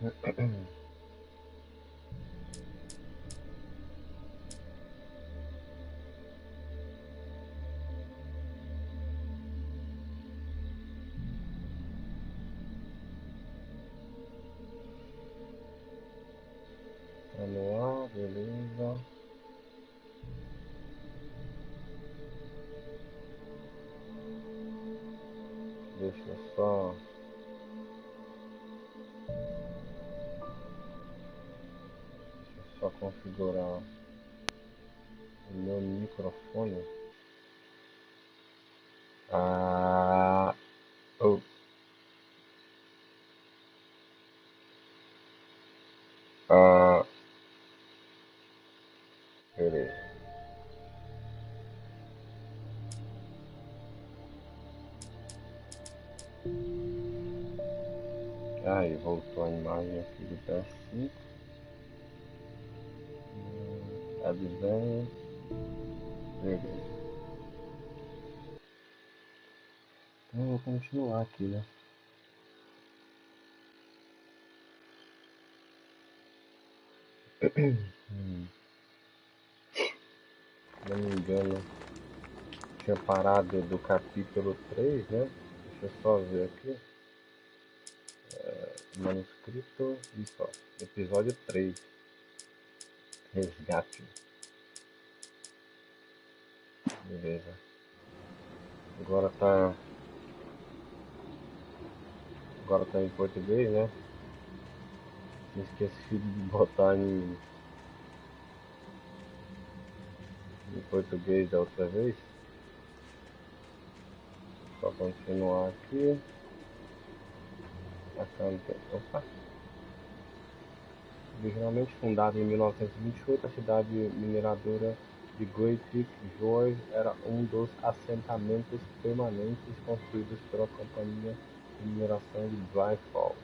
Tá no ar, beleza. Deixa eu só configurar o meu microfone. Oh. Beleza. Aí, voltou a imagem aqui do PS5. Advance. Beleza. Então eu vou continuar aqui, né? Se não me engano, tinha parado do capítulo 3, né? Deixa eu só ver aqui. Manuscrito, isso, ó. Episódio 3. Resgate. Beleza. Agora tá em português, né? Esqueci de botar em português da outra vez. Só continuar aqui. Opa. Originalmente fundada em 1928, a cidade mineradora de Great George era um dos assentamentos permanentes construídos pela companhia de mineração de Dry Fall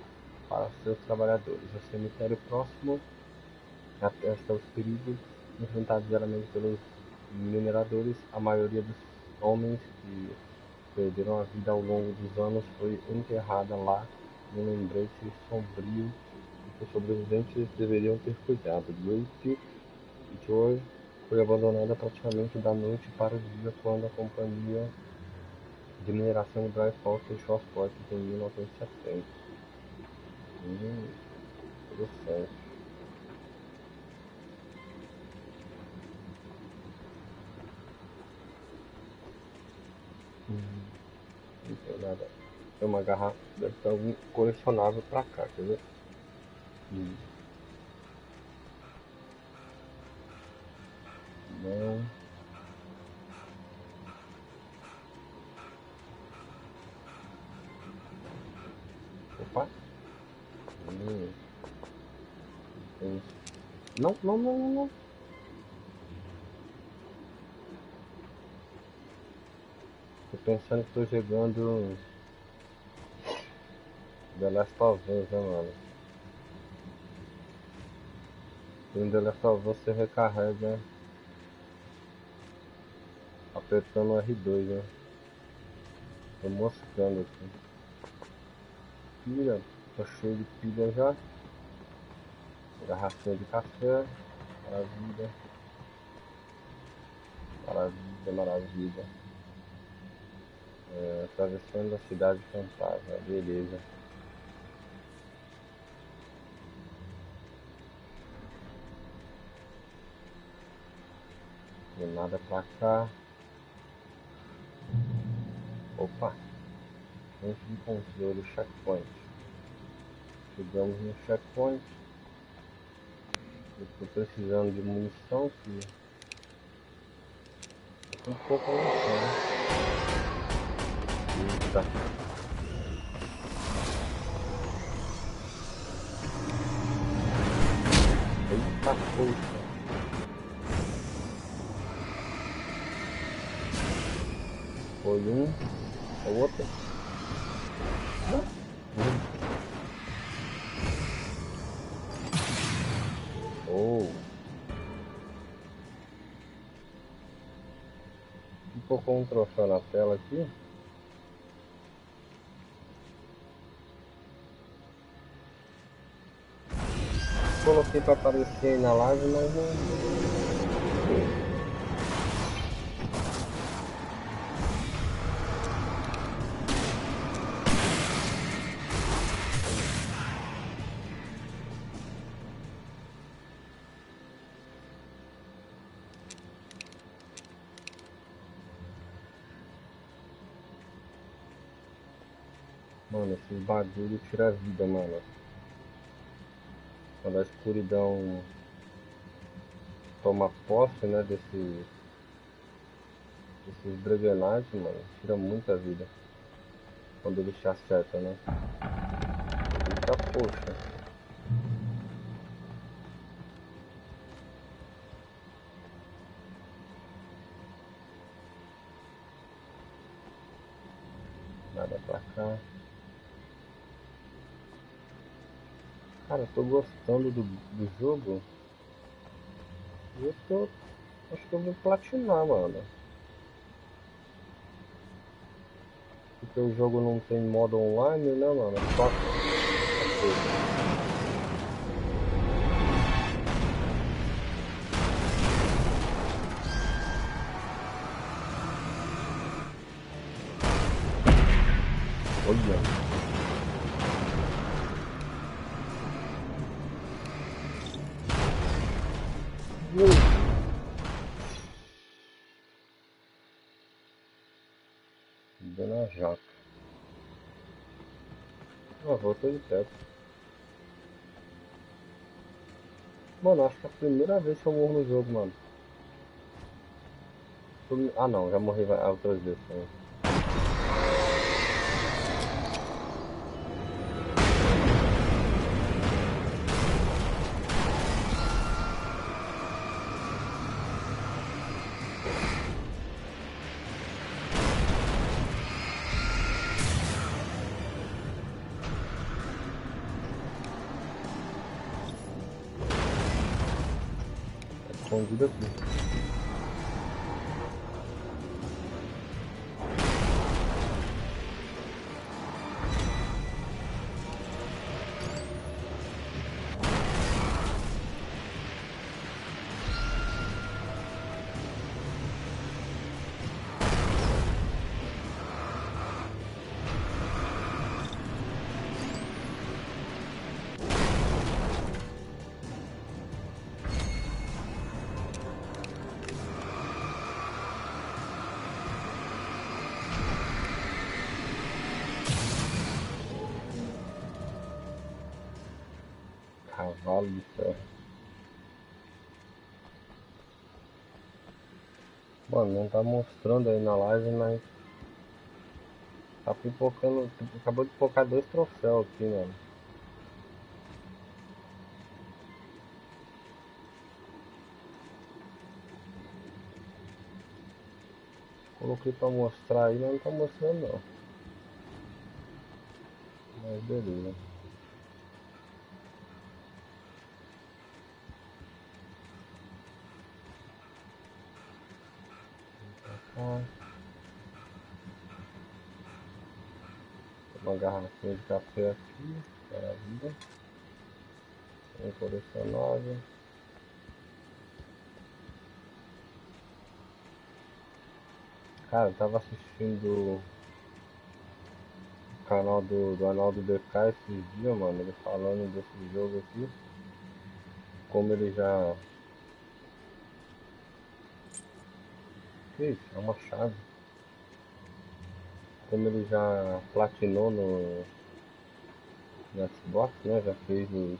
para seus trabalhadores. O cemitério próximo atesta os perigos enfrentados diariamente pelos mineradores. A maioria dos homens que perderam a vida ao longo dos anos foi enterrada lá num lembrete sombrio que os sobreviventes deveriam ter cuidado. Great George foi abandonada praticamente da noite para o dia quando a companhia de mineração Dry Fall fechou as portas em 1970. Interessante. Não tem nada. Tem uma garrafa, deve ter algum colecionável pra cá, quer ver? Não. Opa. Não, não, não, não, não. Tô pensando que tô jogando The Last of Us, né, mano? No The Last of Us você recarrega apertando o R2, né? Tô moscando aqui. Pilha, tô cheio de pilha já. Garrafinha de café. Maravilha. Maravilha, maravilha. Atravessando a cidade fantasma, beleza. Tem nada pra cá. Opa! Gente de controle, checkpoint. Chegamos no checkpoint. Eu tô precisando de munição, que eu tô um pouco munição. Eita! Eita poxa! Foi um, é o outro. Oh! Ficou um troféu na tela aqui. coloquei pra aparecer aí na live, mas não. Mano, esses bagulho tira a vida, mano. Quando a escuridão toma posse, né, desses dregenagens, mano, tira muita vida. Quando ele te acerta, né? Eita, poxa. Nada pra cá. Cara, eu tô gostando do jogo. E eu tô. Acho que eu vou platinar, mano. Porque o jogo não tem modo online, né, mano? Só. Olha. Dando a jaca. Ah, voltou de teto. Mano, acho que é a primeira vez que eu morro no jogo, mano. Ah não, já morri outras vezes também. Escondido aqui. Cavalo de ferro. Mano, não tá mostrando aí na live, mas tá pipocando. Acabou de pipocar 2 troféus aqui, mano. Coloquei pra mostrar aí, mas não tá mostrando não. Mas beleza. Tem uma garrafinha de café aqui. Maravilha. Tem colecionável. Cara, eu tava assistindo o canal do Arnaldo DK esses dias, mano. Ele falando desse jogo aqui. Como ele já. Que isso? É uma chave. Como ele já platinou no Xbox, né? Já fez os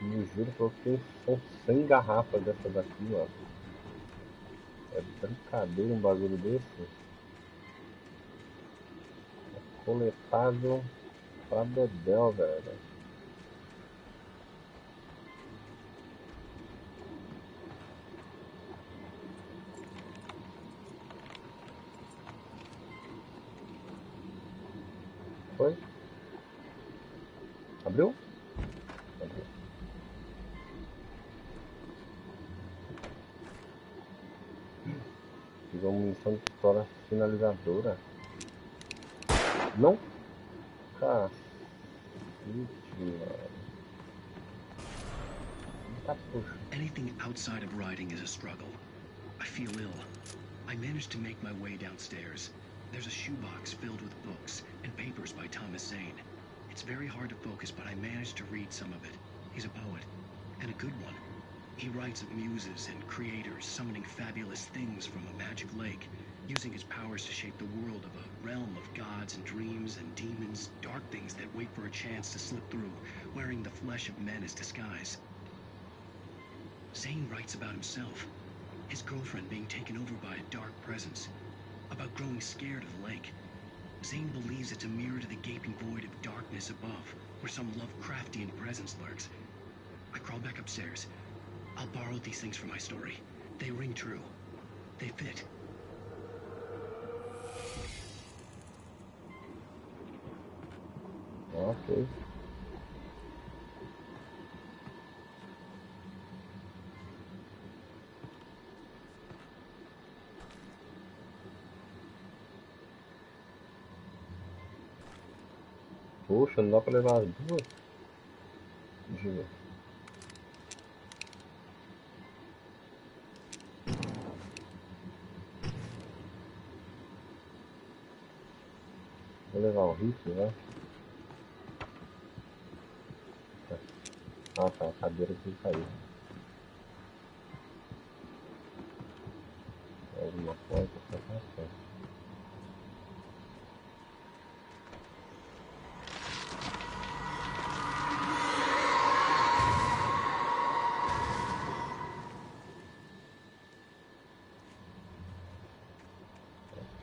1000 juros, falou que são 100 garrafas dessa daqui, mano. É brincadeira um bagulho desse. É coletável pra dedéu, velho. Foi? Abriu? Abriu. Fiz uma munição de pistola finalizadora. Não? Cacete, mano. Eita, puxa. Anything outside of writing is a struggle. I feel ill. I managed to make my way downstairs. There's a shoebox filled with books and papers by Thomas Zane. It's very hard to focus, but I managed to read some of it. He's a poet, and a good one. He writes of muses and creators summoning fabulous things from a magic lake, using his powers to shape the world of a realm of gods and dreams and demons, dark things that wait for a chance to slip through, wearing the flesh of men as disguise. Zane writes about himself, his girlfriend being taken over by a dark presence, about growing scared of the lake. Zane believes it's a mirror to the gaping void of darkness above, where some Lovecraftian presence lurks. I crawl back upstairs. I'll borrow these things for my story. They ring true. They fit. Ok. Poxa, não dá pra levar as duas? Deixa eu ver. Vou levar o rifle, né? Ah tá, a cadeira que caiu. Alguma coisa pra cá.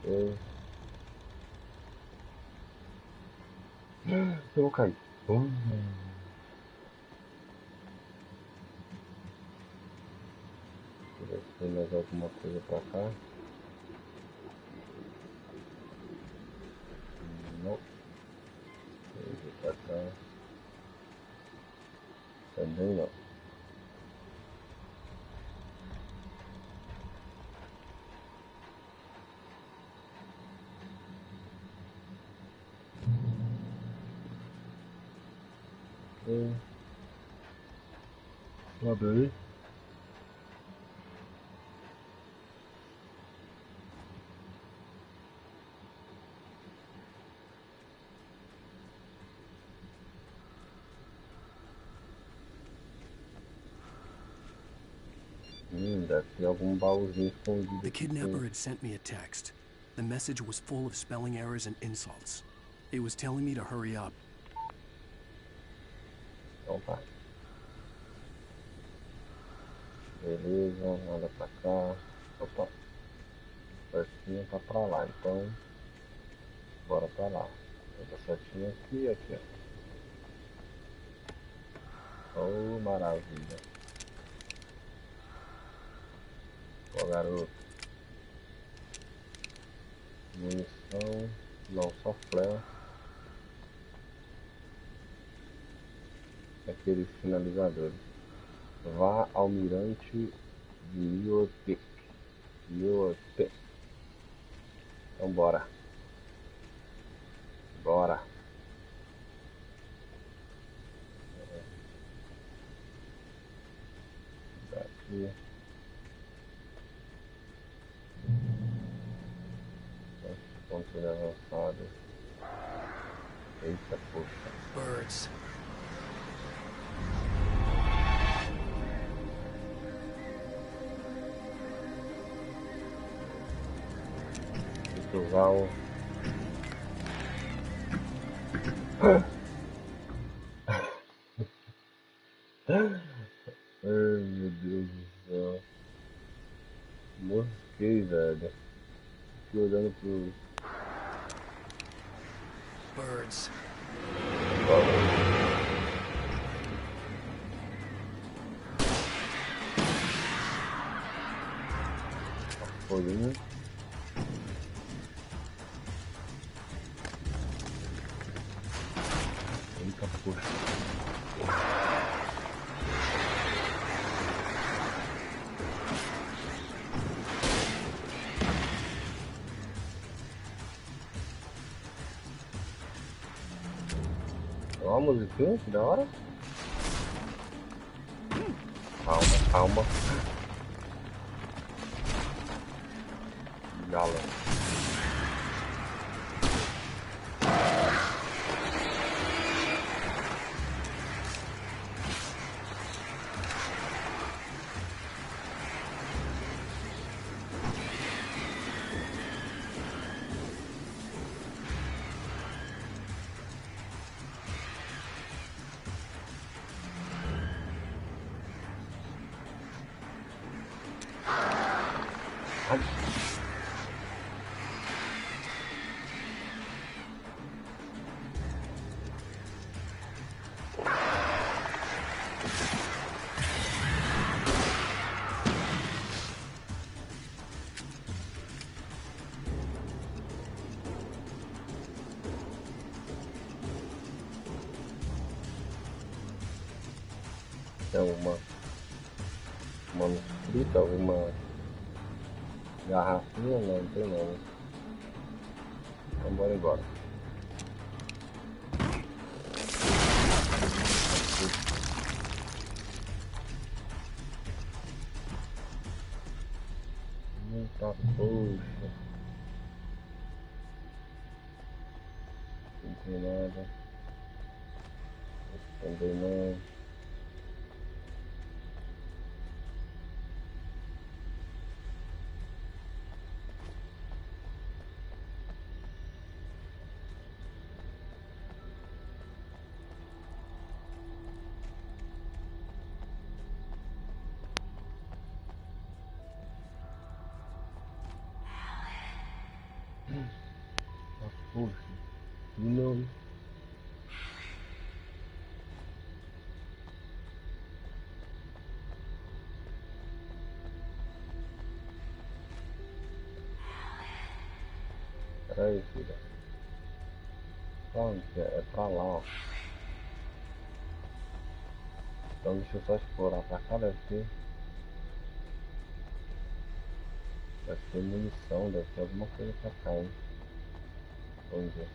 Ok. Eu vou cair. Deixa eu ver se tem mais alguma coisa pra cá. Não. Deixa eu ver pra cá. Também não. Abre aí. Deve ter algum baúzinho escondido. The kidnapper had sent me a text. The message was full of spelling errors and insults. It was telling me to hurry up. Então tá. Beleza, nada pra cá. Opa. Certinho tá pra lá, então. Bora pra lá. Tá certinho aqui, aqui, ó. Oh, maravilha. Ó, garoto. Munição. Não, só flare. Aqueles finalizadores. Vá ao mirante de Miotek. Então bora. Bora. Daqui. Pontos avançados. Eita, poxa. Birds. Usar o... Ai, meu Deus do céu. Mosquei, velho. Fiquei olhando pro... Birds. Folhinha. Eita, poxa. Ó, a musiquinha, que da hora. Calma. Gala. Tem uma manuscrita, alguma garrafinha? Não tem não. Então bora embora. Eita poxa. Não tem nada. Esse também não. Ah, poxa. Não. Peraí, filha. Pra onde que é? É pra lá, ó. Então deixa eu só explorar pra cá, deve ter munição, deve ter alguma coisa pra cá, hein? Vamos ver.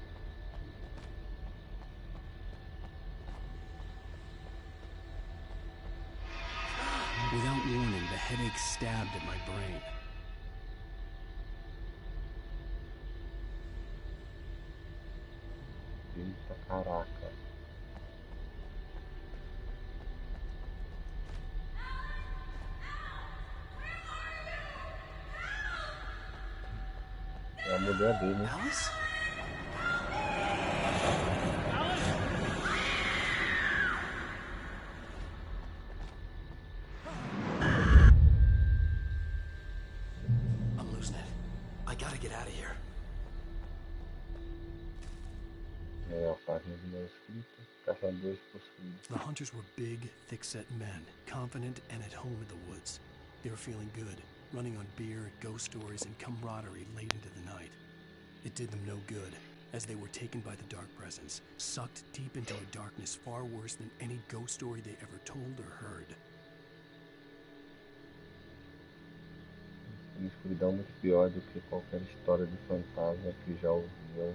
Without warning, the headache stabbed at my brain. Eita caraca. É a mulher dele. Alice? I'm losing it. I gotta get out of here. É a página de manuscrito. Caçadores possuídos. The hunters were big, thick-set men, confident and at home in the woods. They were feeling good, running on beer, ghost stories, and camaraderie late into the night. It did them no good, as they were taken by the dark presence, sucked deep into a darkness far worse than any ghost story they ever told or heard. Uma escuridão muito pior do que qualquer história de fantasma que já ouviam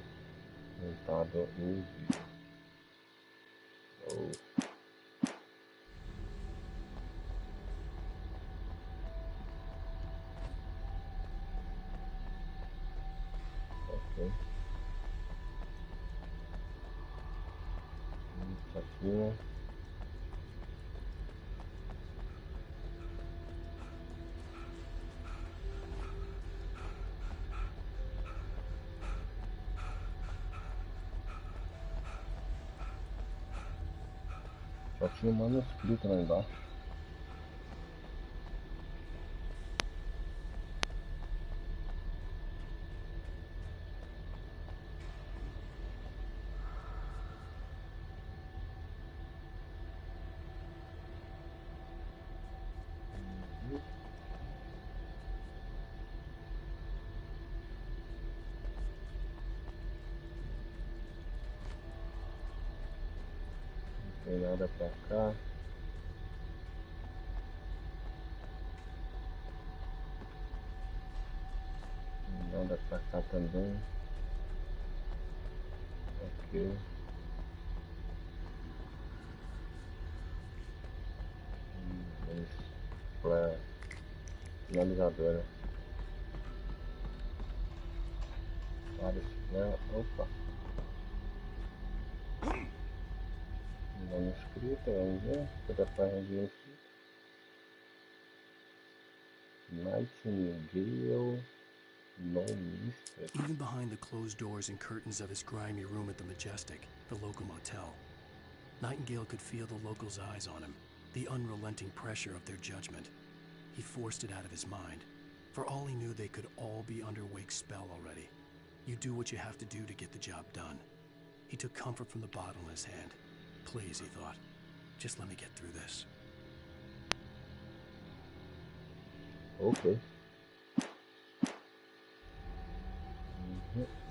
montado em vídeo. Ok. Isso aqui, né? Só tinha um manuscrito lá embaixo. Não tem nada pra cá. Nada pra cá também. Ok. Isso. flare. Finalizador, né? Vários flare. Opa. Manuscrito, vamos ver. Toda página de inscrito. Nightingale. No Mister. Even behind the closed doors and curtains of his grimy room at the Majestic, the local motel, Nightingale could feel the locals' eyes on him, the unrelenting pressure of their judgment. He forced it out of his mind. For all he knew, they could all be under Wake's spell already. You do what you have to do to get the job done. He took comfort from the bottle in his hand. Please, he thought, just let me get through this. Ok.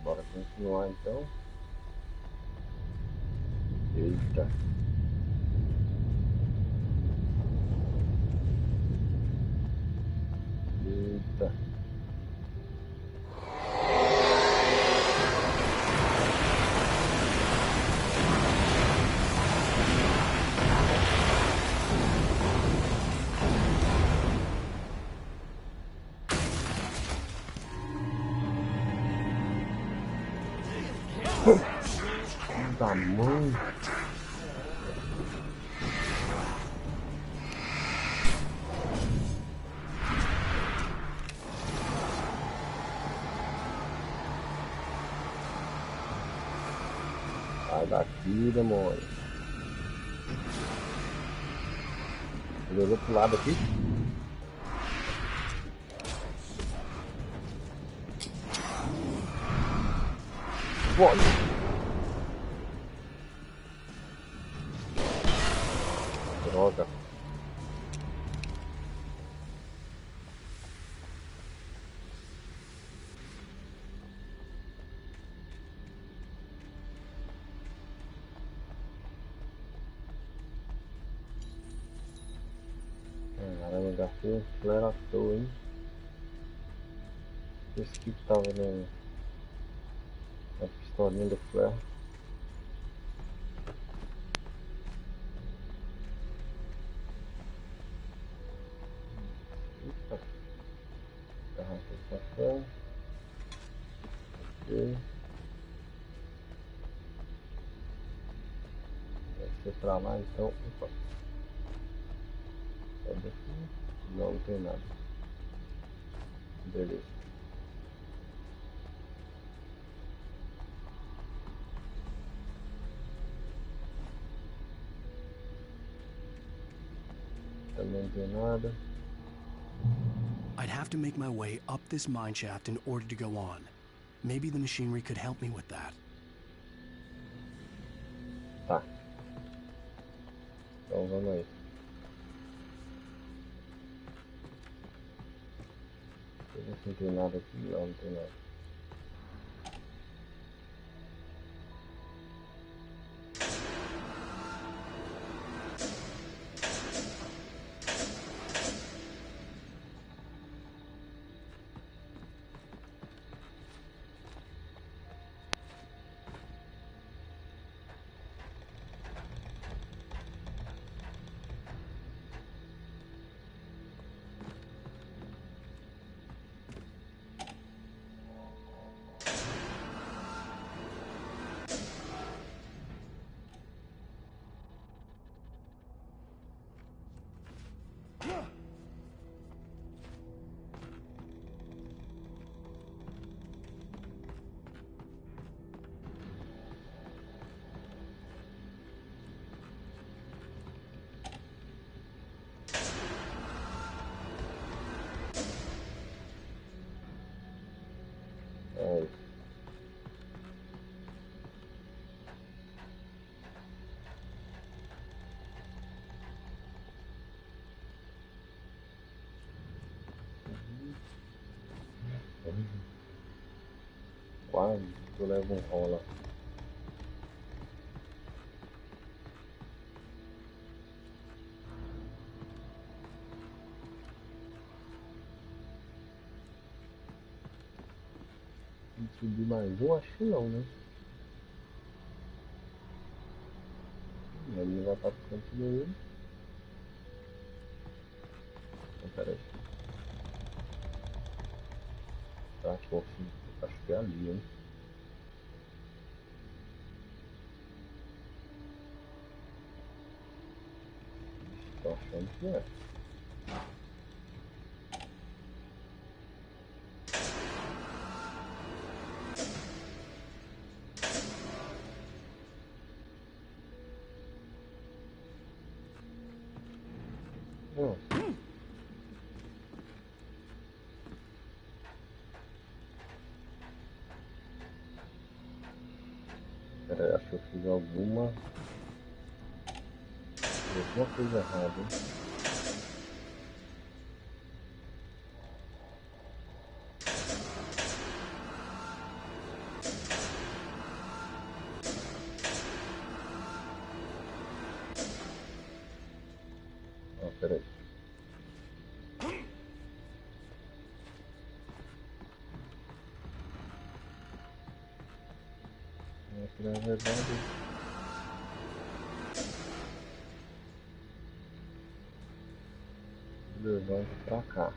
Bora continuar então. Eita. Eita. Da mãe. Sai daqui, demônio. Jogou pro lado aqui. Pode. Droga. Caramba, gastei um flare à toa, hein? Esse que tava na pistolinha do flare. Eita. Garrafa de café. Ok. Deve ser pra lá então. Opa. Sai daqui. Não, não tem nada. Beleza. Também não tem nada. I'd have to make my way up this mine shaft in order to go on. Maybe the machinery could help me with that. Tá. Então vamos aí. Deixa eu ver se não tem nada aqui. Não, não tem nada. É isso. Quase que eu levo um rola. Tem que subir mais um? Acho que não, né? A minha vai estar ficando tudo aí. Peraí. Tá, pô, acho que é ali, hein? Tô achando que é. Peraí, acho que eu fiz alguma coisa errada, hein? Ah, peraí. É que na verdade levando pra cá.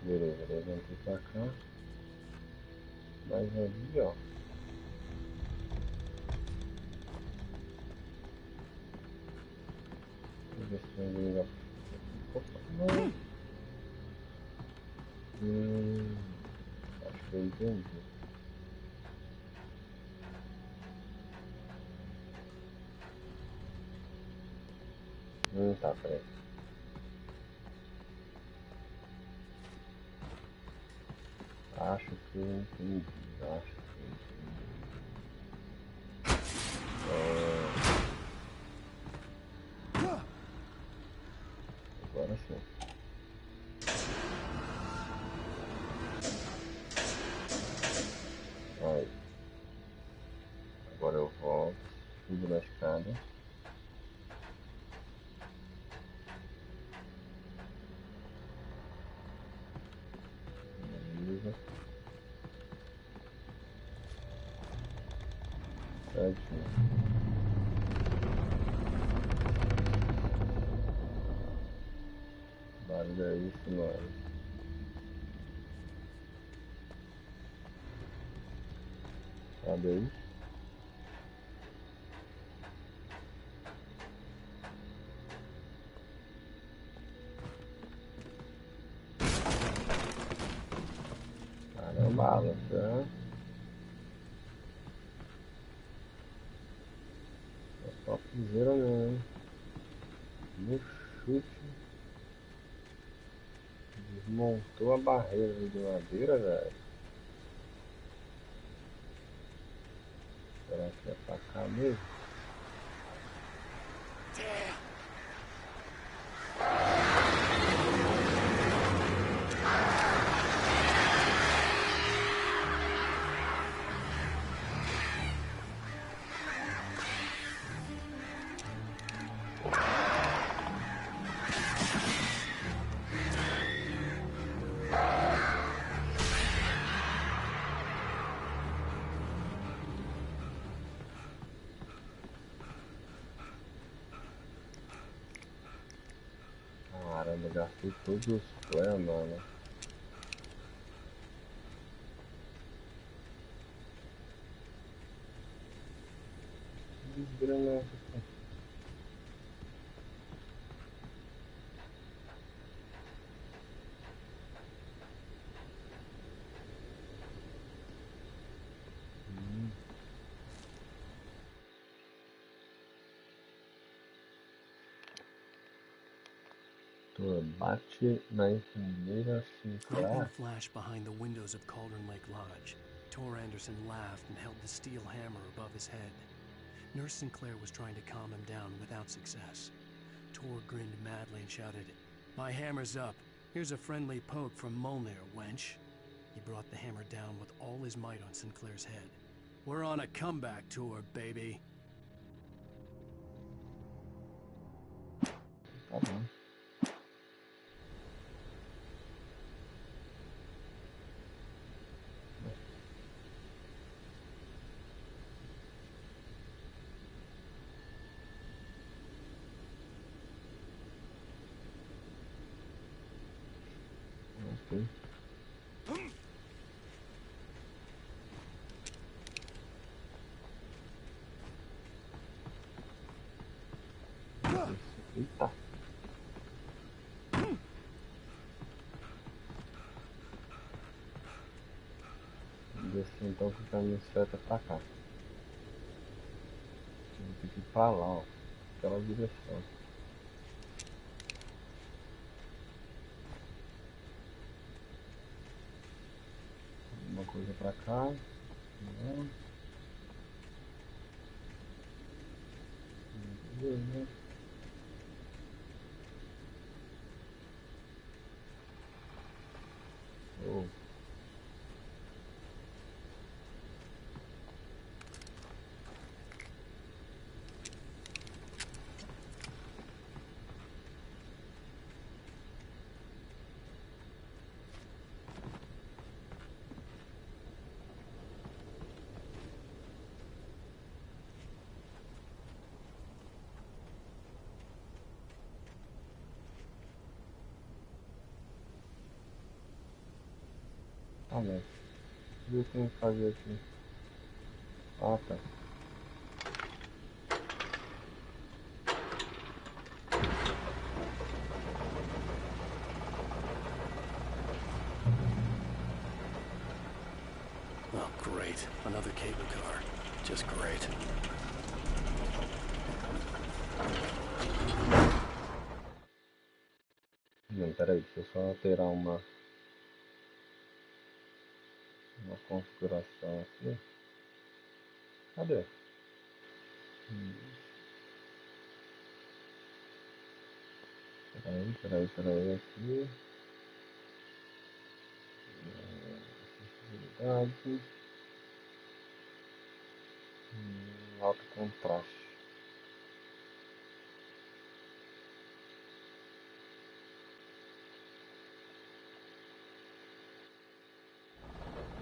Beleza, levantei pra cá. Mas ali, ó. Deixa eu ver se tem algum lugar. Opa, não. Acho que eu entendi. Tá, peraí. Acho que eu entendi. Acho que eu entendi. Agora sim. Aí. Agora eu volto. Subo na escada. Beleza. Certinho. Barulho é isso, mano. Sabe aí? Caramba, Alan, é só piseira não, hein? No chute. Desmontou a barreira de madeira, velho. Será que é pra cá mesmo? Caramba, gastei todos os flare, mano. Que desgrama é essa aqui? Bate na enfermeira Lightning Sinclair. flashed behind the windows of Cauldron Lake Lodge. Tor Anderson laughed and held the steel hammer above his head. Nurse Sinclair was trying to calm him down without success. Tor grinned madly and shouted, "My hammer's up. Here's a friendly poke from Molnir, wench." He brought the hammer down with all his might on Sinclair's head. "We're on a comeback tour, baby." Tá bom. assim. Eita. Descer então que o caminho certo é pra cá. Vou ter que ir pra lá, ó. Aquela direção. Uma coisa pra cá. Não. Beleza. Oh. Ah, não. O que eu tenho que fazer aqui? Ah, tá. Oh, great. Another cable car. Just great. Não, peraí, deixa eu só alterar uma configuração aqui. Cadê? Peraí aqui. Acessibilidade. Alto contraste.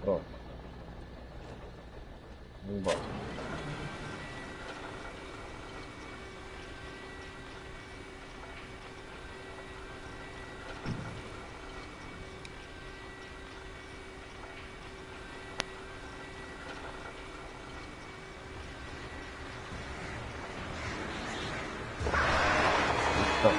Pronto. Vamos embora. Então,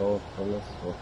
Então começou.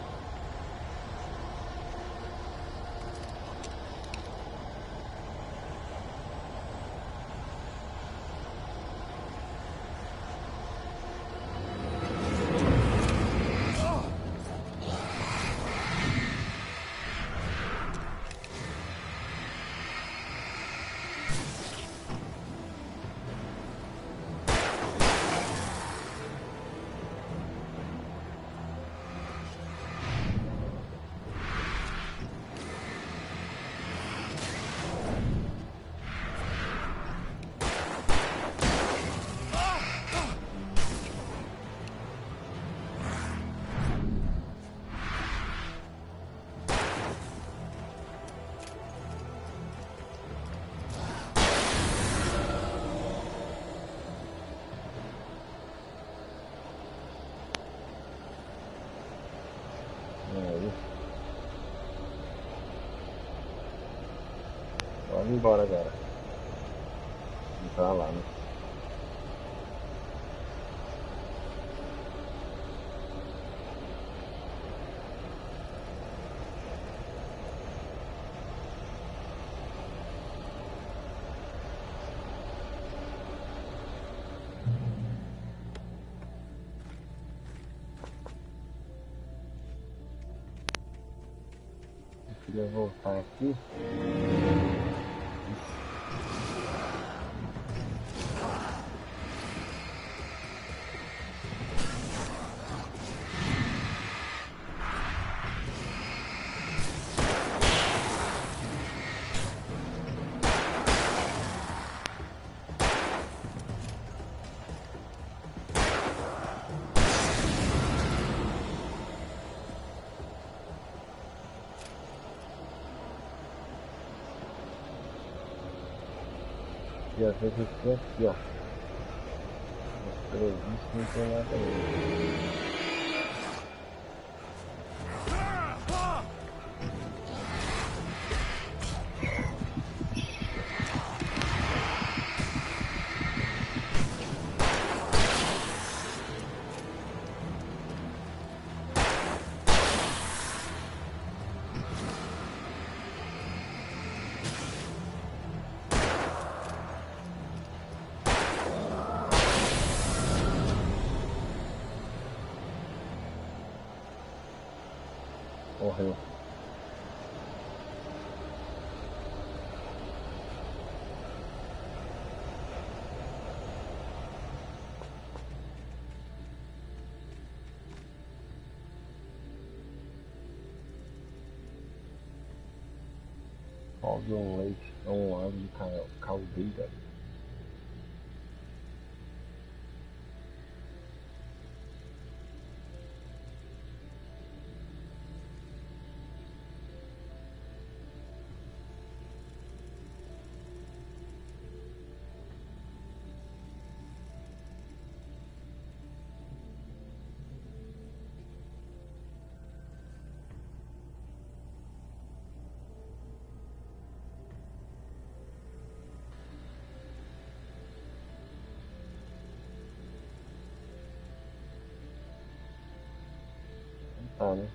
Vamos embora agora. Entrar lá, né? Eu queria voltar aqui. E às vezes tem aqui, ó. Previsto não tem nada aí. Morreu. Houve um leite, um lago de caldeira. Tá, né?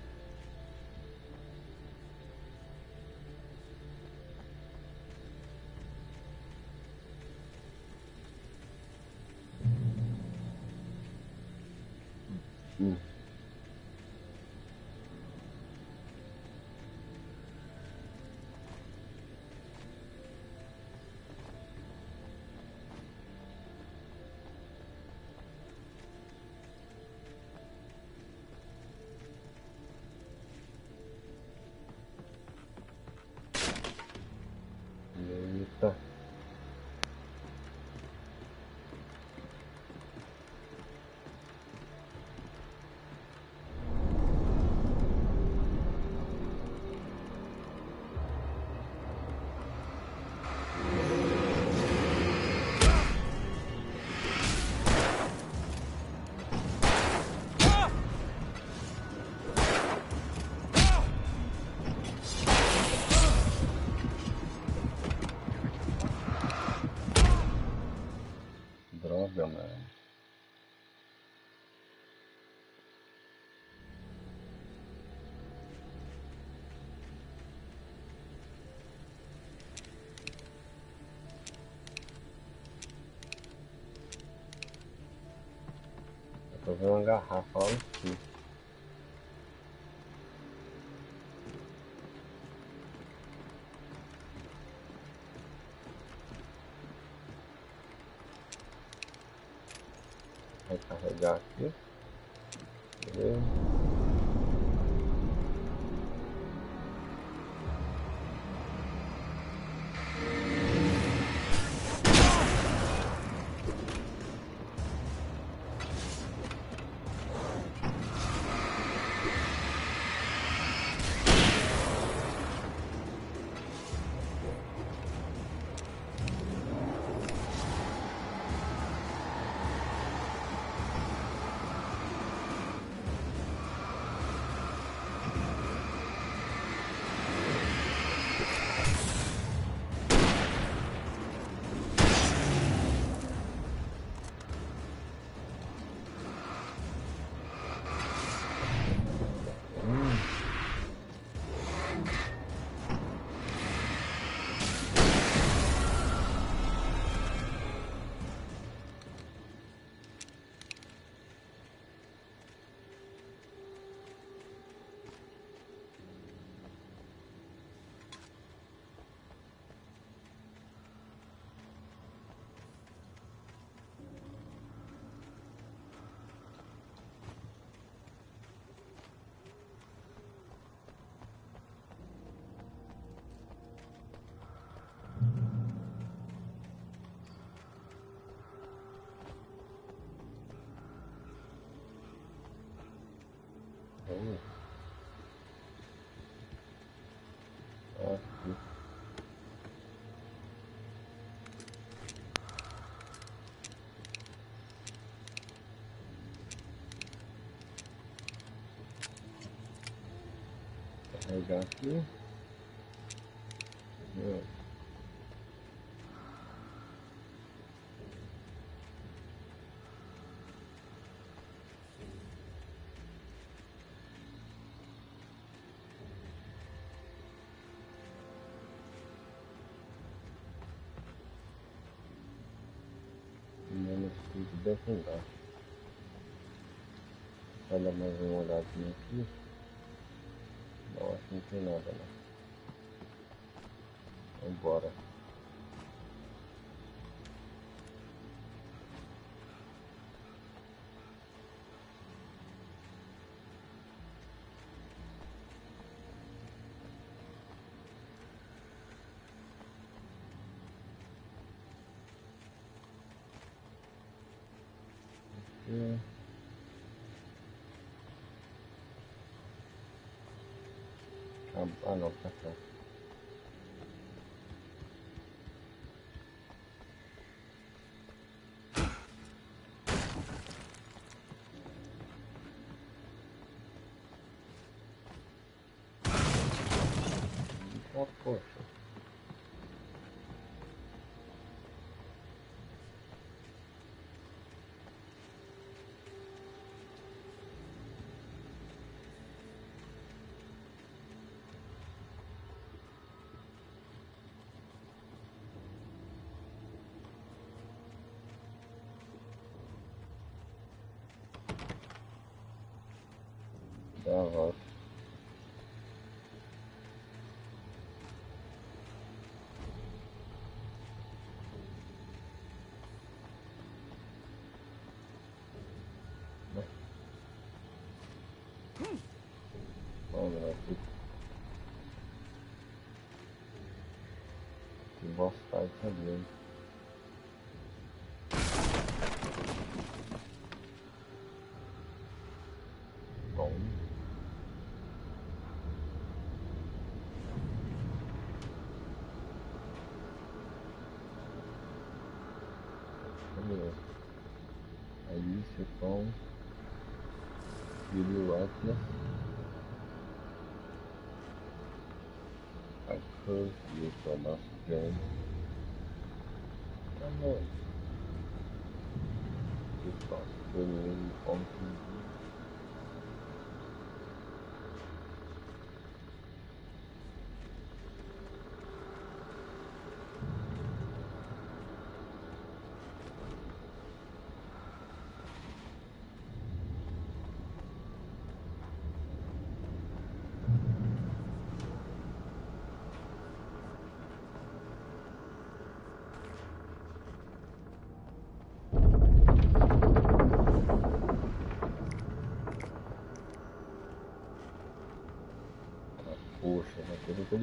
Eita. Droga, mano. ver uma garrafa lá no fim. Vai carregar aqui. Beleza. Aqui. Carregar aqui. Menos tudo bem com embaixo. Vou dar mais uma olhadinha aqui. Não, acho que não tem nada não. Vambora. Ah não, tá cá. Ah, poxa. Dá a volta. Vamos lá, aqui. Que boss fight também. Bom. Beleza. Aí você com Video Reckless. I curse you from us game. Ah não. Que fácil. Primeiro ponto.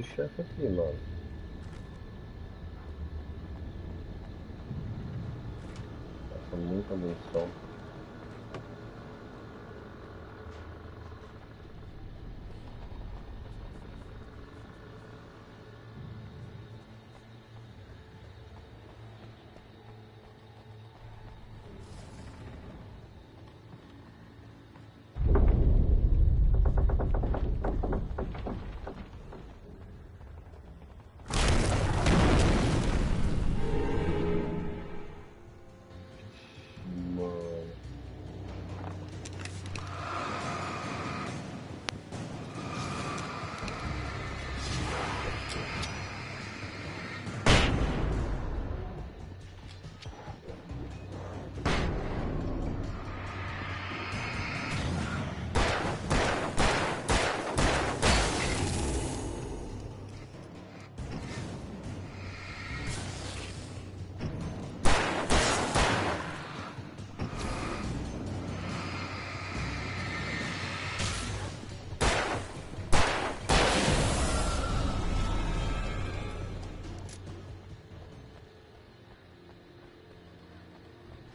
chefe aqui, mano. Nossa, muita munição.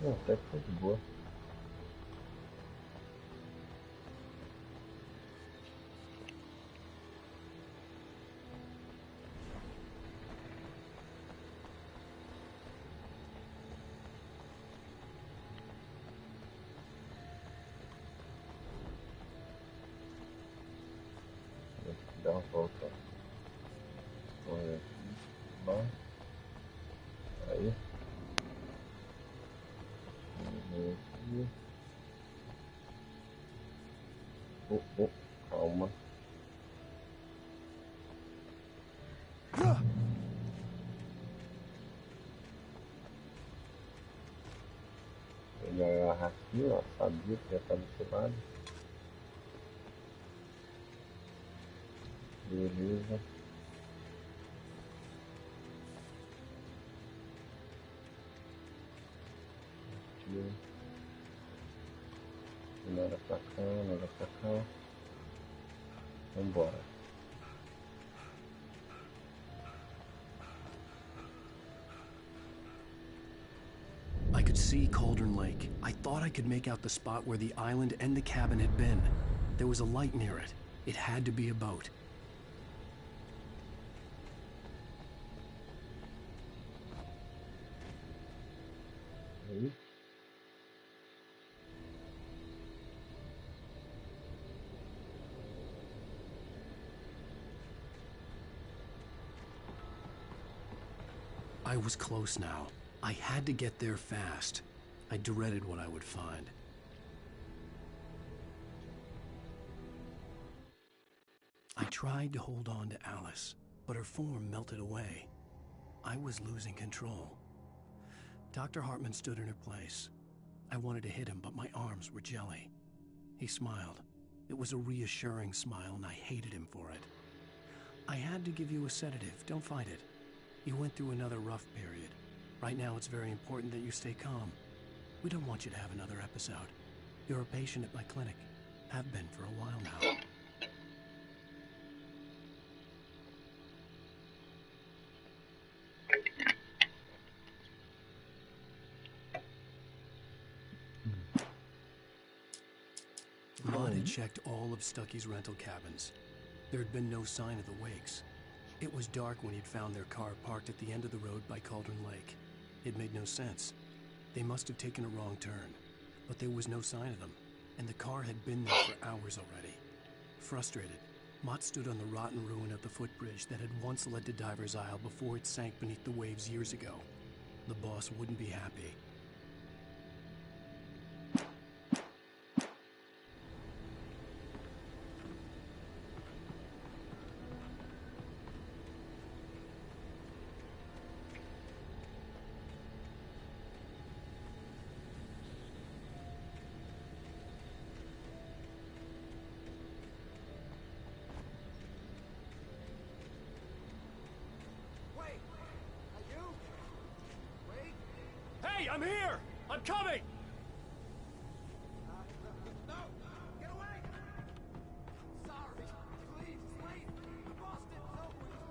Não, até que foi de boa. Dá uma volta. Olha aqui. Lá. Aí. Aqui. Calma. Ele agarra aqui, ó. Sabia que ia estar desse lado. Beleza. Aqui. Nada pra cá, nada pra cá. Vambora. I could see Cauldron Lake. I thought I could make out the spot where the island and the cabin had been. There was a light near it. It had to be a boat. Aí. I was close now. I had to get there fast. I dreaded what I would find. I tried to hold on to Alice, but her form melted away. I was losing control. Dr. Hartman stood in her place. I wanted to hit him, but my arms were jelly. He smiled. It was a reassuring smile, and I hated him for it. I had to give you a sedative. Don't fight it. You went through another rough period. Right now, it's very important that you stay calm. We don't want you to have another episode. You're a patient at my clinic. Have been for a while now. Maud had checked all of Stucky's rental cabins. There had been no sign of the Wakes. It was dark when he'd found their car parked at the end of the road by Cauldron Lake. It made no sense. They must have taken a wrong turn, but there was no sign of them, and the car had been there for hours already. Frustrated, Mott stood on the rotten ruin of the footbridge that had once led to Diver's Isle before it sank beneath the waves years ago. The boss wouldn't be happy. I'm here! I'm coming! No! Get away! Sorry. Please, wait! The boss didn't know we was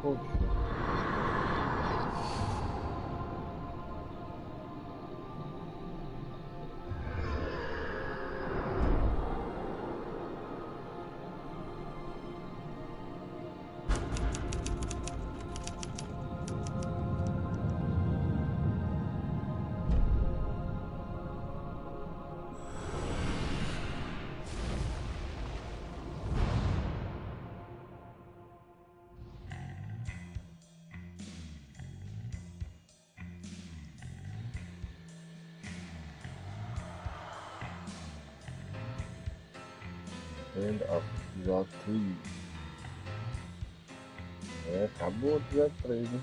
Poxa. End of episode 3. Acabou o episódio 3, né?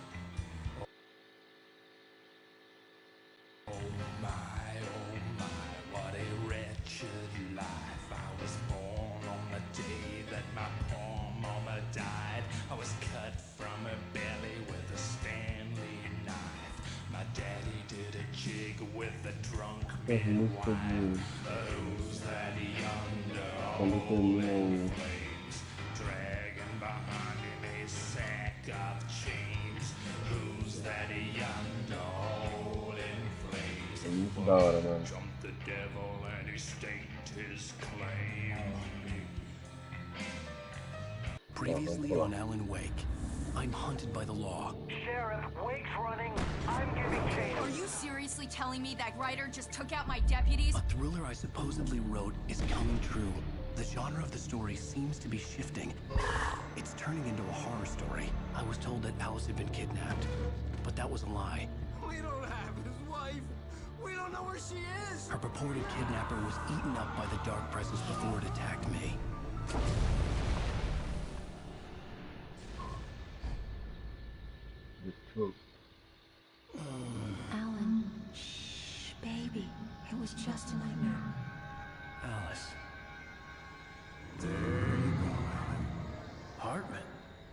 Oh my, what a wretched life. I was born on the day that my poor mama died. I was cut from her belly with a Stanley knife. My daddy did a jig with a drunk midwife. Who's that yonder holding flames, dragging behind him a sack of chains? Who's that yonder holding flames? É muito da hora, mano. Jumped the devil and he staked his claim. Previously on Alan Wake, I'm hunted by the law. Sheriff, Wake's running. I'm giving chase. Are you seriously telling me that writer just took out my deputies? A thriller I supposedly wrote is coming true. The genre of the story seems to be shifting. It's turning into a horror story. I was told that Alice had been kidnapped, but that was a lie. We don't have his wife. We don't know where she is. Her purported kidnapper was eaten up by the dark presence before it attacked me. The truth. Alan, shh, baby. It was just a nightmare. Alice. There you go, Alan. Hartman.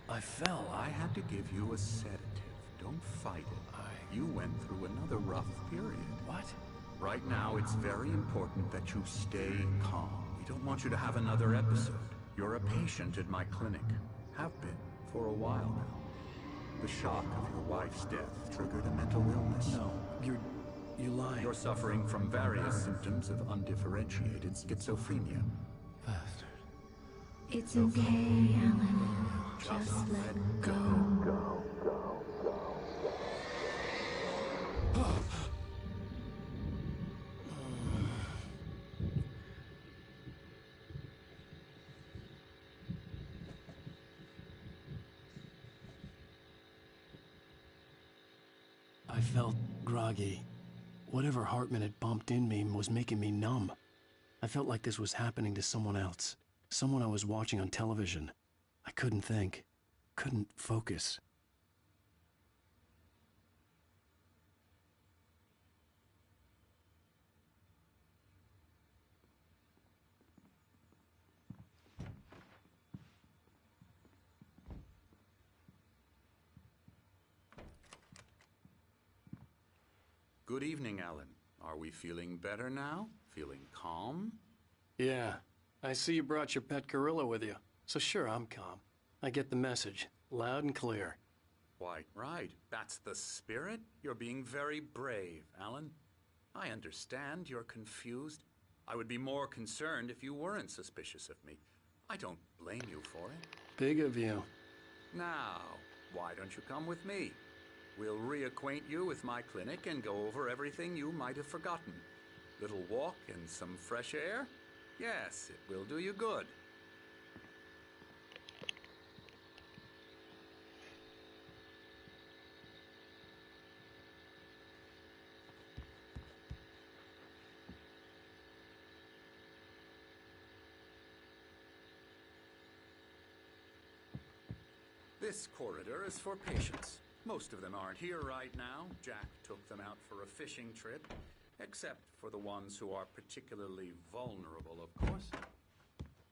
I fell. I had to give you a sedative. Don't fight it. You went through another rough period. What? Right now, it's very important that you stay calm. We don't want you to have another episode. You're a patient at my clinic. Have been for a while now. The shock of your wife's death triggered a mental illness. No, you're lying. You're suffering from various symptoms of undifferentiated schizophrenia. Bastard. It's okay, Alan. Just let go. I felt groggy. Whatever Hartman had bumped in me was making me numb. I felt like this was happening to someone else. Someone I was watching on television. I couldn't think. Couldn't focus. Good evening, Alan. Are we feeling better now? Feeling calm? Yeah, I see you brought your pet gorilla with you. So sure, I'm calm. I get the message, loud and clear. Why, right. That's the spirit. You're being very brave, Alan. I understand you're confused. I would be more concerned if you weren't suspicious of me. I don't blame you for it. Big of you. Now, why don't you come with me? We'll reacquaint you with my clinic and go over everything you might have forgotten. Little walk and some fresh air? Yes, it will do you good. This corridor is for patients. Most of them aren't here right now. Jack took them out for a fishing trip, except for the ones who are particularly vulnerable, of course.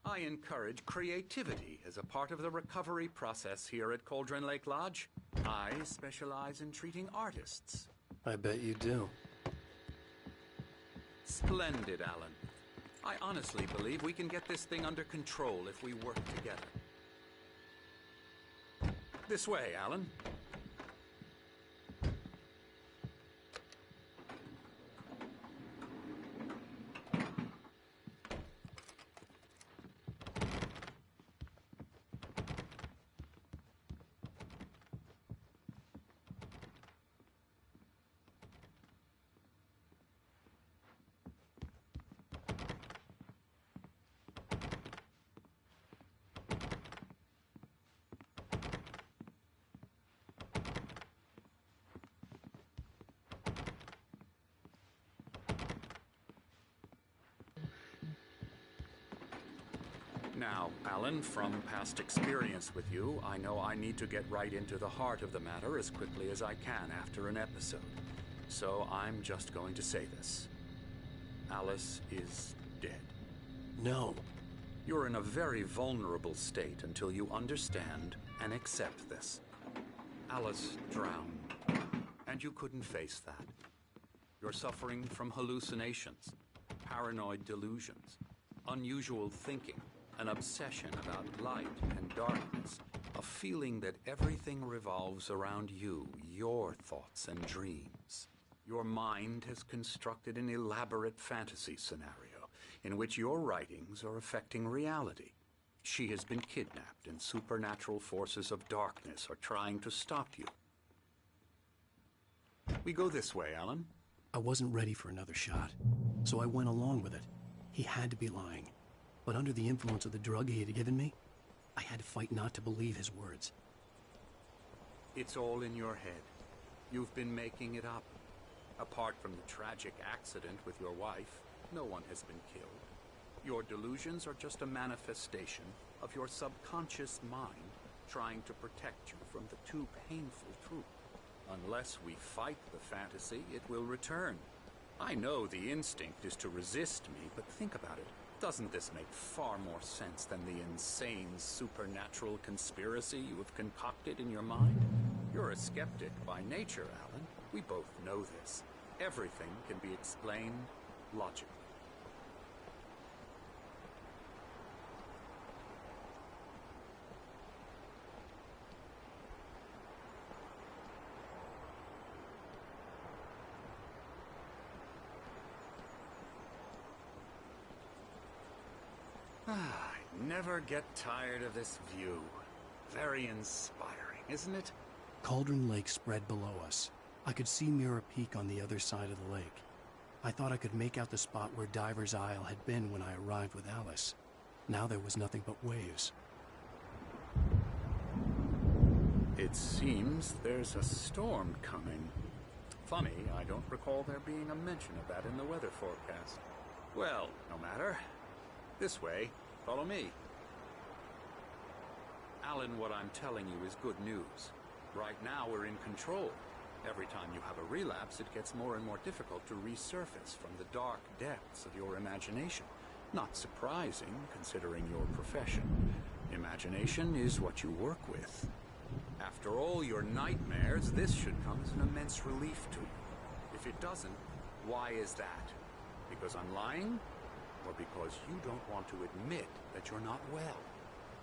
I encourage creativity as a part of the recovery process here at Cauldron Lake Lodge. I specialize in treating artists. I bet you do. Splendid, Alan. I honestly believe we can get this thing under control if we work together. This way, Alan. Now, Alan, from past experience with you, I know I need to get right into the heart of the matter as quickly as I can after an episode. So I'm just going to say this. Alice is dead. No. You're in a very vulnerable state until you understand and accept this. Alice drowned, and you couldn't face that. You're suffering from hallucinations, paranoid delusions, unusual thinking, an obsession about light and darkness, a feeling that everything revolves around you, your thoughts and dreams. Your mind has constructed an elaborate fantasy scenario in which your writings are affecting reality. She has been kidnapped and supernatural forces of darkness are trying to stop you. We go this way, Alan. I wasn't ready for another shot, so I went along with it. He had to be lying. But under the influence of the drug he had given me, I had to fight not to believe his words. It's all in your head. You've been making it up. Apart from the tragic accident with your wife, no one has been killed. Your delusions are just a manifestation of your subconscious mind trying to protect you from the too painful truth. Unless we fight the fantasy, it will return. I know the instinct is to resist me, but think about it. Doesn't this make far more sense than the insane supernatural conspiracy you have concocted in your mind? You're a skeptic by nature, Alan. We both know this. Everything can be explained logically. I never get tired of this view. Very inspiring, isn't it? Cauldron Lake spread below us. I could see Mirror Peak on the other side of the lake. I thought I could make out the spot where Diver's Isle had been when I arrived with Alice. Now there was nothing but waves. It seems there's a storm coming. Funny, I don't recall there being a mention of that in the weather forecast. Well, no matter. This way. Follow me. Alan, what I'm telling you is good news. Right now we're in control. Every time you have a relapse, it gets more and more difficult to resurface from the dark depths of your imagination. Not surprising, considering your profession. Imagination is what you work with. After all your nightmares, this should come as an immense relief to you. If it doesn't, why is that? Because I'm lying? Or because you don't want to admit that you're not well?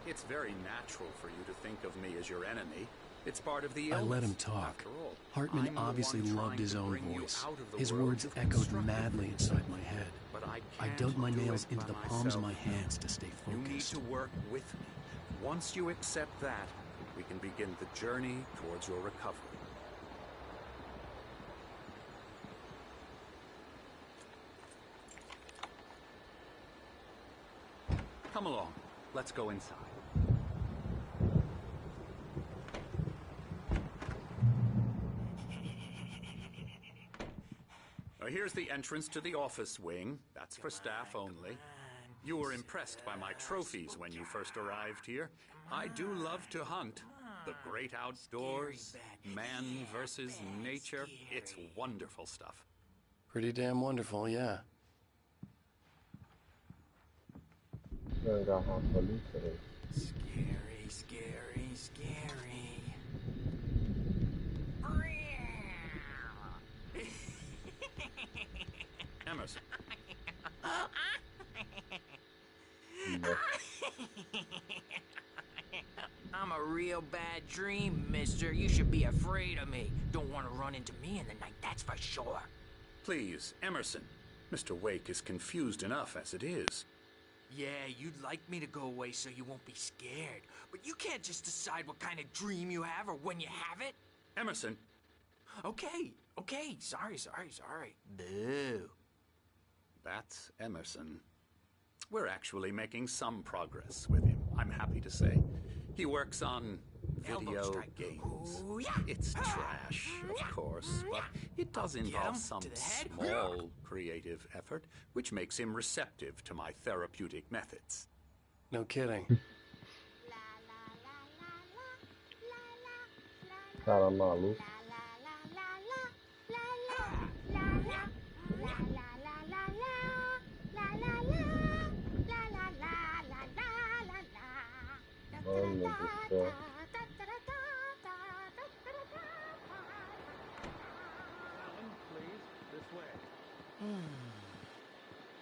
It's very natural for you to think of me as your enemy. It's part of the illness. I let him talk. After all, Hartman I'm the obviously one loved trying his to own bring you voice. out of the His world words you've echoed constructed madly for inside yourself. my head. But I I can't dug my do nails it into by the palms of my myself. hands to stay You need focused. to work with me. Once you accept that, we can begin the journey towards your recovery. Come along. Let's go inside. Now, here's the entrance to the office wing. That's for staff only. You were impressed by my trophies when you first arrived here. I do love to hunt. The great outdoors, man versus nature. It's wonderful stuff. Pretty damn wonderful, yeah. Jogar uma polícia. Scary, scary, scary. Emerson. I'm I'm a real bad dream, mister. You should be afraid of me. Don't want to run into me in the night, that's for sure. Please, Emerson. Mr. Wake is confused enough as it is. Yeah, you'd like me to go away so you won't be scared. But you can't just decide what kind of dream you have or when you have it. Emerson. Okay. Sorry. Boo. That's Emerson. We're actually making some progress with him, I'm happy to say. He works on video games. Ooh, yeah. It's trash, of course, but it does involve some small creative effort, which makes him receptive to my therapeutic methods. No kidding. Cara maluco. Oh, meu Deus do céu.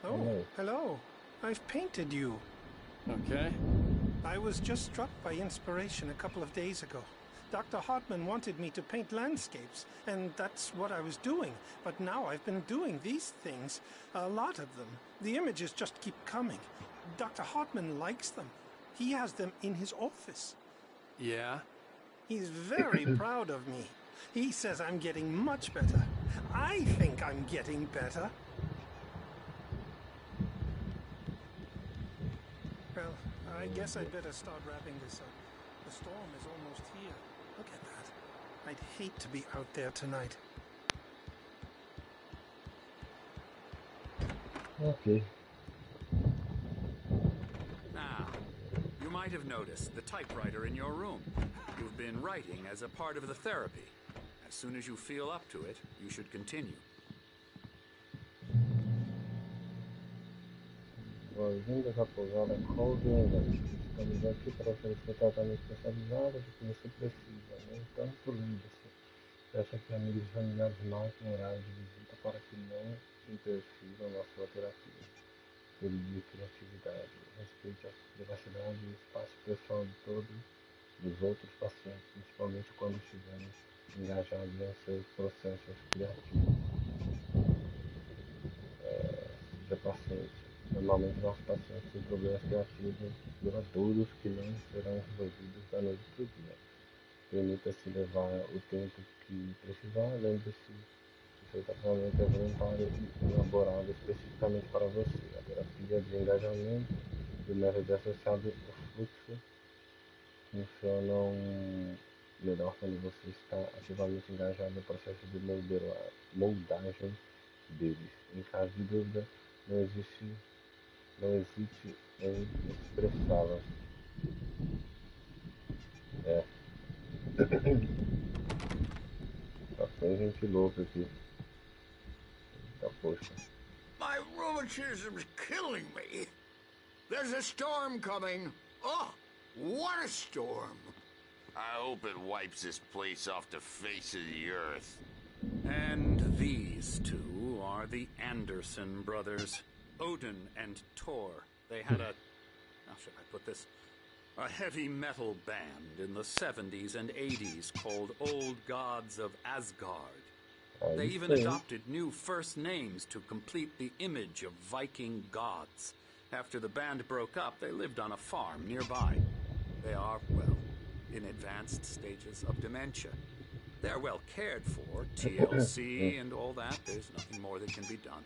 Oh, hello. I've painted you. Okay. I was just struck by inspiration a couple of days ago. Dr. Hartman wanted me to paint landscapes, and that's what I was doing. But now I've been doing these things, a lot of them. The images just keep coming. Dr. Hartman likes them. He has them in his office. Yeah? He's very proud of me. He says I'm getting much better. I think I'm getting better. Well, I guess I'd better start wrapping this up. The storm is almost here. Look at that. I'd hate to be out there tonight. Ok. Now, you might have noticed the typewriter in your room. You've been writing as a part of the therapy. As soon as you feel up to it, you should continue. Boas-vindas à pousada Jogando. Estamos aqui para oferecer tratamento especializado do que você precisa. No entanto, lembre-se, peça que amigos e familiares marquem horário de visita para que não interfiram na sua terapia. Período de criatividade. Respeite a privacidade e o espaço pessoal de todos dos outros pacientes, principalmente quando estiverem engajados em seus processos criativos. Seja paciente. Normalmente nossos pacientes têm problemas criativos duradouros que não serão resolvidos da noite para o dia. Permita-se levar o tempo que precisar. Lembre-se que seu tratamento é voluntário e elaborado especificamente para você. A terapia de engajamento e o método associado ao fluxo funcionam melhor quando você está ativamente engajado no processo de moldagem deles. Em caso de dúvida, não hesite em expressá-la. Tá bem gente louca aqui. Tá poxa. My rheumatism's killing me. There's a storm coming. Oh, what a storm. I hope it wipes this place off the face of the earth. And these two are the Anderson brothers, Odin and Thor. They had how should I put this? A heavy metal band in the 70s and 80s called Old Gods of Asgard. They even adopted new first names to complete the image of Viking gods. After the band broke up, they lived on a farm nearby. They are, well, in advanced stages of dementia. They're well cared for, TLC and all that. There's nothing more that can be done.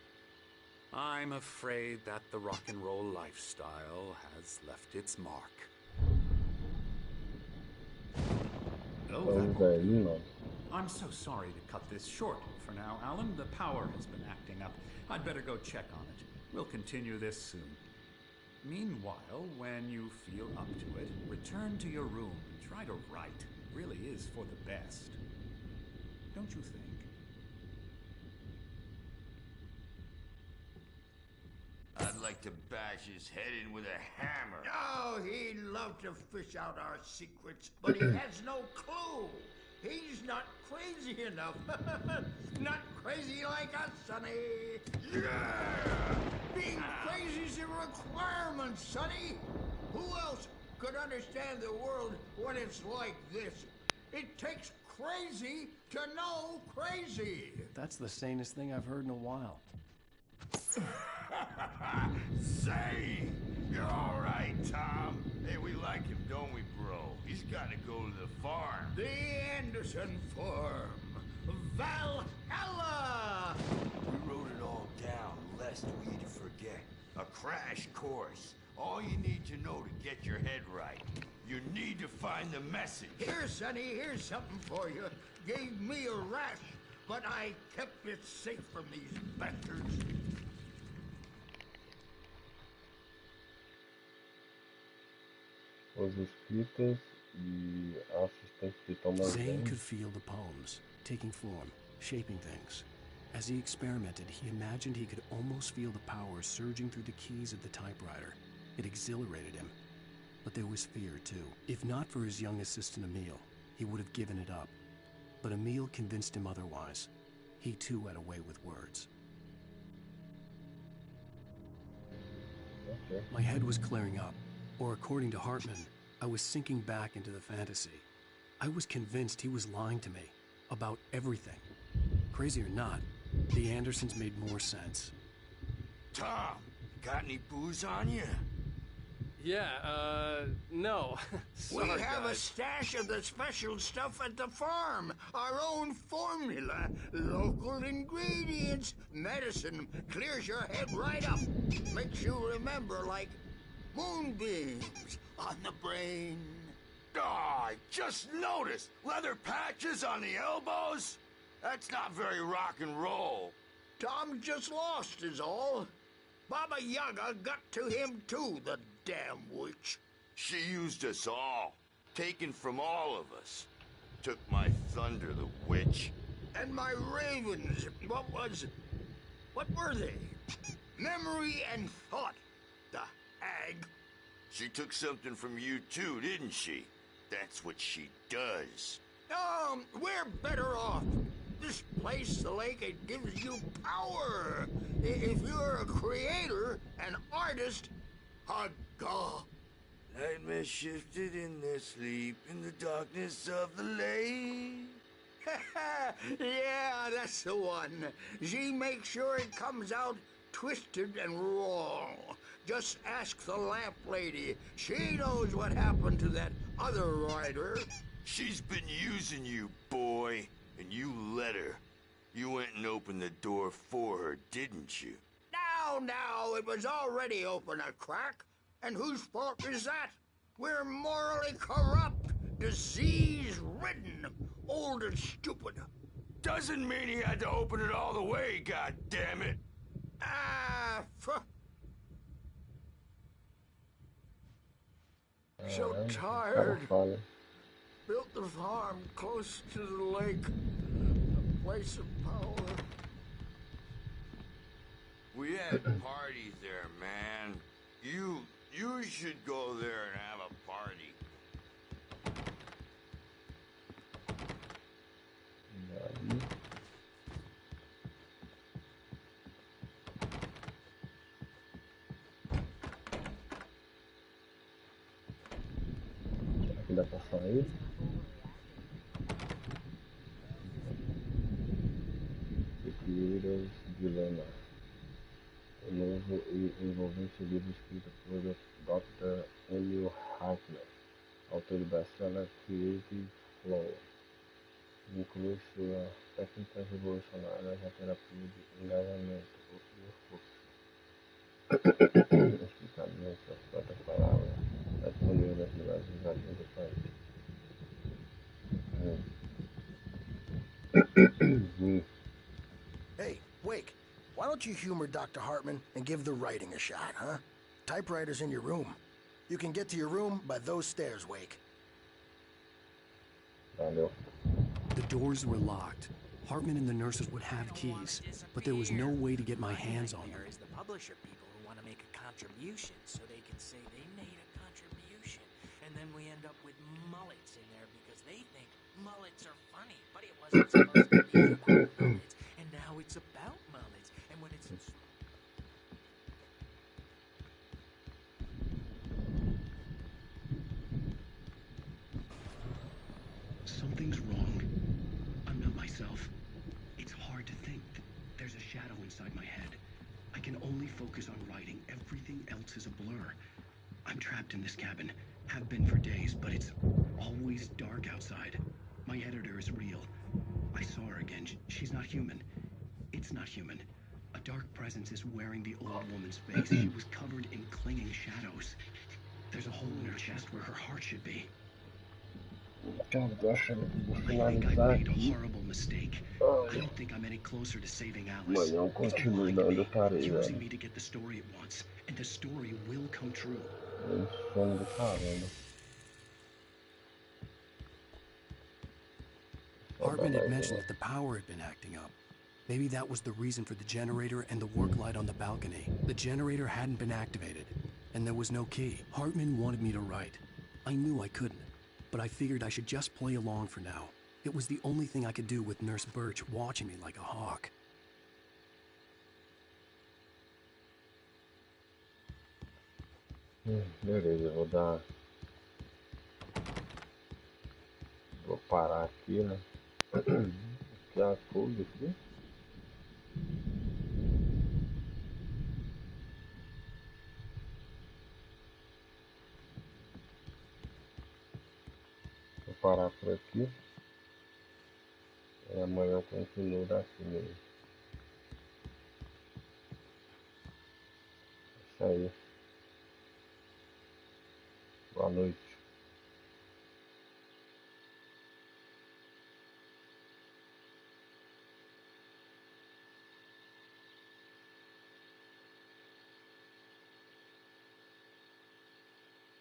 I'm afraid that the rock and roll lifestyle has left its mark. I'm so sorry to cut this short for now, Alan. The power has been acting up. I'd better go check on it. We'll continue this soon. Meanwhile, when you feel up to it, return to your room and try to write. It really is for the best. Don't you think? I'd like to bash his head in with a hammer. Oh, he'd love to fish out our secrets, but he has no clue. He's not crazy enough. Not crazy like us, Sonny. Yeah! Being crazy's a requirement, Sonny. Who else could understand the world when it's like this. It takes crazy to know crazy. That's the sanest thing I've heard in a while. Say, you're all right, Tom. Hey, we like him, don't we, bro? He's got to go to the farm. The Anderson farm. Valhalla! We wrote it all down, lest we forget. A crash course. All you need to know to get your head right. You need to find the message. Here, Sonny, here's something for you. Gave me a rash, but I kept it safe from these bastards. Os escritos e assistente de Thomas Zane Zane. could feel the poems, taking form, shaping things. As he experimented, he imagined he could almost feel the power surging through the keys of the typewriter. It exhilarated him. But there was fear, too. If not for his young assistant Emil, he would have given it up. But Emil convinced him otherwise. He, too, had a way with words. Okay. My head was clearing up. Or according to Hartman, I was sinking back into the fantasy. I was convinced he was lying to me. About everything. Crazy or not, the Andersons made more sense. Tom, got any booze on you? Yeah, no. We Sorry, have a guys. stash of the special stuff at the farm. Our own formula. Local ingredients. Medicine clears your head right up. Makes you remember like moonbeams on the brain. Oh, I just noticed. Leather patches on the elbows? That's not very rock and roll. Tom just lost is all. Baba Yaga got to him too, the damn witch. She used us all. Taken from all of us. Took my thunder, the witch. And my ravens, what were they? Memory and thought, the hag. She took something from you too, didn't she? That's what she does. We're better off. This place, the lake, it gives you power. If you're a creator, an artist, a god. Nightmare shifted in their sleep in the darkness of the lake. Yeah, that's the one. She makes sure it comes out twisted and raw. Just ask the lamp lady. She knows what happened to that other rider. She's been using you, boy, and you let her. You went and opened the door for her, didn't you? Now, it was already open a crack. And whose fault is that? We're morally corrupt, disease-ridden, old and stupid. Doesn't mean he had to open it all the way, goddammit. So tired. Built the farm close to the lake. A place of power. We had parties there, man. You should go there and have a party. Aqui dá pra sair. Pipieiras Dilema. O novo e envolvente livro escrito por Dr. Emil Hartman, autor do best-seller Creative Flow. Inclui sua técnica revolucionária na terapia de engajamento, o reforço. Explicado em suas próprias palavras, das maneiras melhores usadas do país. Hey, Wake, why don't you humor Dr. Hartman and give the writing a shot, huh? Typewriter's in your room. You can get to your room by those stairs, Wake. Valeu. The doors were locked. Hartman and the nurses would have keys, but there was no way to get my hands on them. Is the publisher people who want to make a contribution so they can say they made a contribution, and then we end up with mullets in there because they think mullets are funny, but it wasn't supposed to be about mullets, and now it's about mullets, and when it's myself. It's hard to think. There's a shadow inside my head. I can only focus on writing. Everything else is a blur. I'm trapped in this cabin. Have been for days, but it's always dark outside. My editor is real. I saw her again. She's not human. It's not human. A dark presence is wearing the old woman's face. She was covered in clinging shadows. There's a hole in her chest where her heart should be. Cara, tô achando que vou I think finalizar I've made a aqui. horrible mistake. I don't think I'm any closer to saving Alice. Amanhã eu It's continuo lying to onde me, eu parei, using velho. me to get the story it wants, and the story will come true. Sono do caramba. Hartman had mentioned that the power had been acting up. Maybe that was the reason for the generator and the work light on the balcony. The generator hadn't been activated, and there was no key. Hartman wanted me to write. I knew I couldn't, but I figured I should just play along for now. It was the only thing I could do with Nurse Birch watching me like a hawk. Beleza, eu vou parar aqui, né? Já tudo aqui. Vou parar por aqui. E amanhã eu continuo daqui mesmo. Isso aí. Boa noite.